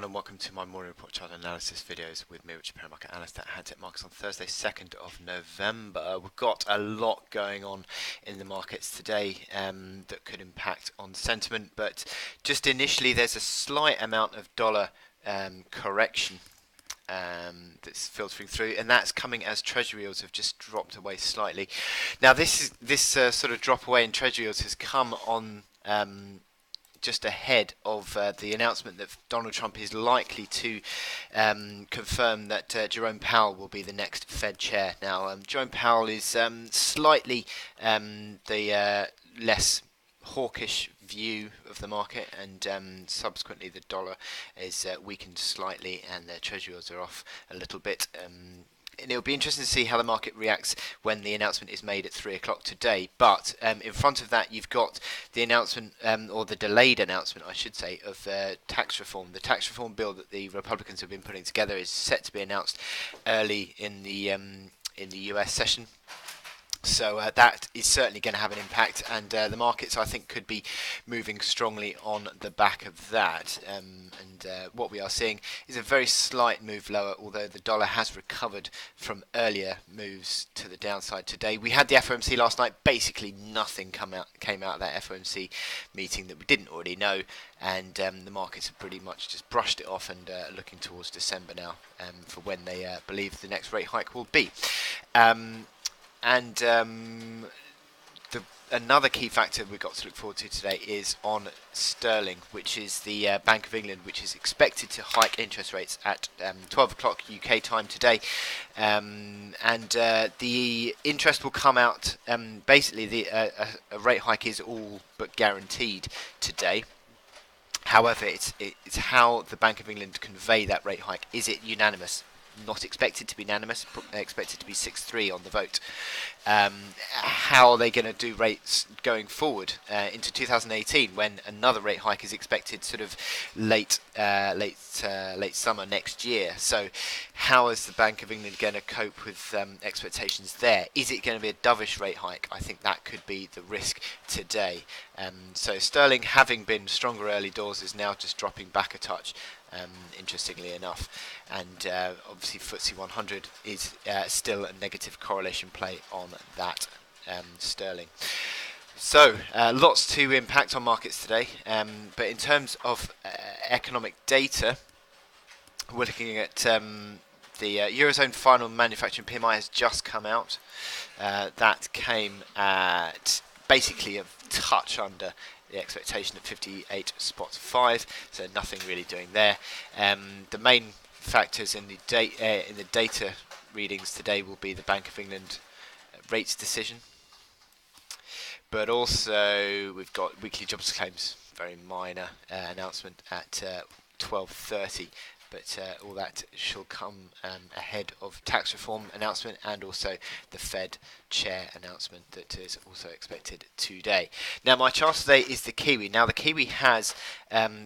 and welcome to my morning report chart analysis videos with me, Richard Perry, market analyst at Hantec Markets on Thursday, 2nd of November. We've got a lot going on in the markets today that could impact on sentiment, but just initially there's a slight amount of dollar correction that's filtering through, and that's coming as treasury yields have just dropped away slightly. Now this sort of drop away in treasury yields has come on just ahead of the announcement that Donald Trump is likely to confirm that Jerome Powell will be the next Fed chair. Now, Jerome Powell is slightly the less hawkish view of the market, and subsequently the dollar is weakened slightly, and the treasury yields are off a little bit. And it'll be interesting to see how the market reacts when the announcement is made at 3 o'clock today. But in front of that, you've got the announcement, or the delayed announcement, I should say, of tax reform. The tax reform bill that the Republicans have been putting together is set to be announced early in the US session. So that is certainly going to have an impact, and the markets, I think, could be moving strongly on the back of that. What we are seeing is a very slight move lower, although the dollar has recovered from earlier moves to the downside today. We had the FOMC last night. Basically nothing came out of that FOMC meeting that we didn't already know, and the markets have pretty much just brushed it off and looking towards December now for when they believe the next rate hike will be. Another key factor we've got to look forward to today is on sterling, which is the Bank of England, which is expected to hike interest rates at 12 o'clock UK time today. The interest will come out, basically a rate hike is all but guaranteed today. However, it's how the Bank of England convey that rate hike. Is it unanimous? Not expected to be unanimous, expected to be 6-3 on the vote. How are they going to do rates going forward into 2018 when another rate hike is expected sort of late summer next year? So how is the Bank of England going to cope with expectations there? Is it going to be a dovish rate hike? I think that could be the risk today. So sterling, having been stronger early doors, is now just dropping back a touch, interestingly enough. And obviously FTSE 100 is still a negative correlation play on that sterling. So lots to impact on markets today, but in terms of economic data, we're looking at the Eurozone final manufacturing PMI has just come out. That came at basically a touch under the expectation of 58.5, so nothing really doing there. The main factors in the data readings today will be the Bank of England rates decision, but also we've got weekly jobs claims, very minor announcement at 12:30. But all that shall come ahead of tax reform announcement and also the Fed chair announcement that is also expected today. Now, my chart today is the Kiwi. Now, the Kiwi has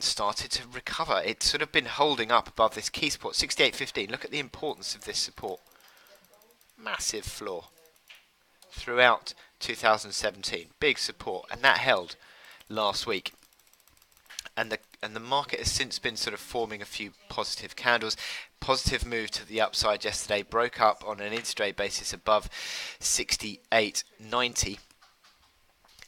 started to recover. It's sort of been holding up above this key support, 68.15. Look at the importance of this support. Massive floor throughout 2017. Big support, and that held last week. And the market has since been sort of forming a few positive candles. Positive move to the upside yesterday, broke up on an intraday basis above 68.90,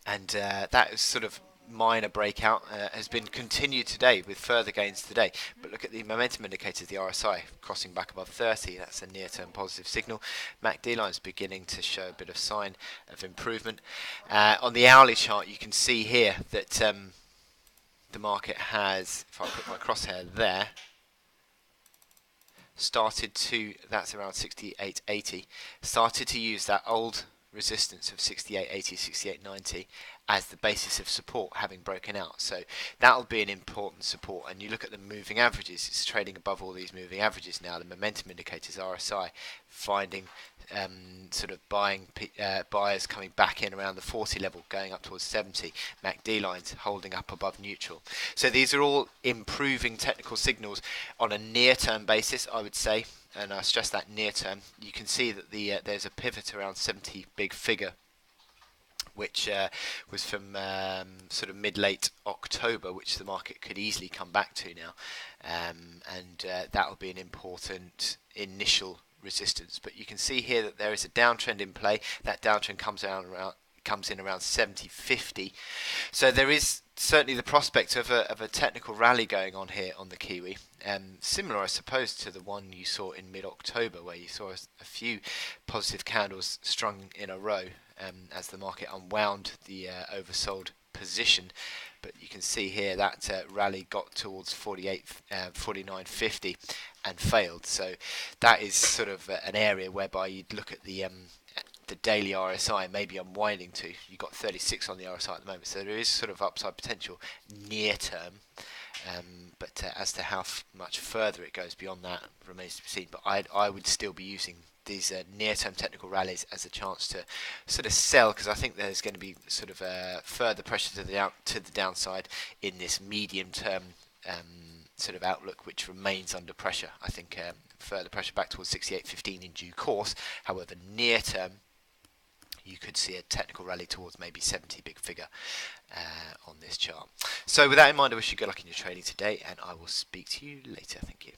and that is sort of minor breakout has been continued today with further gains today. But look at the momentum indicators, the RSI crossing back above 30. That's a near-term positive signal. MACD line is beginning to show a bit of sign of improvement. On the hourly chart, you can see here that the market has, if I put my crosshair there, started to, that's around 68.80, started to use that old resistance of 68.80, 68.90 as the basis of support, having broken out. So that'll be an important support. And you look at the moving averages, it's trading above all these moving averages now. The momentum indicators, RSI, finding sort of buyers coming back in around the 40 level, going up towards 70. MACD lines holding up above neutral. So these are all improving technical signals on a near-term basis, I would say. And I stress that near term. You can see that there's a pivot around 70 big figure which was from sort of mid-late October, which the market could easily come back to now, and that will be an important initial resistance. But you can see here that there is a downtrend in play. That downtrend comes in around 70.50. So there is certainly the prospect of a technical rally going on here on the Kiwi. Similar, I suppose, to the one you saw in mid-October, where you saw a few positive candles strung in a row as the market unwound the oversold position. But you can see here that rally got towards 49.50 and failed. So that is sort of an area whereby you'd look at the daily RSI maybe unwinding to. You've got 36 on the RSI at the moment, so there is sort of upside potential near term. But as to how much further it goes beyond that remains to be seen. But I would still be using these near-term technical rallies as a chance to sort of sell, because I think there's going to be sort of further pressure to the downside in this medium-term sort of outlook, which remains under pressure. I think further pressure back towards 68.15 in due course. However, near-term, you could see a technical rally towards maybe 70 big figure on this chart. So with that in mind, I wish you good luck in your trading today, and I will speak to you later. Thank you.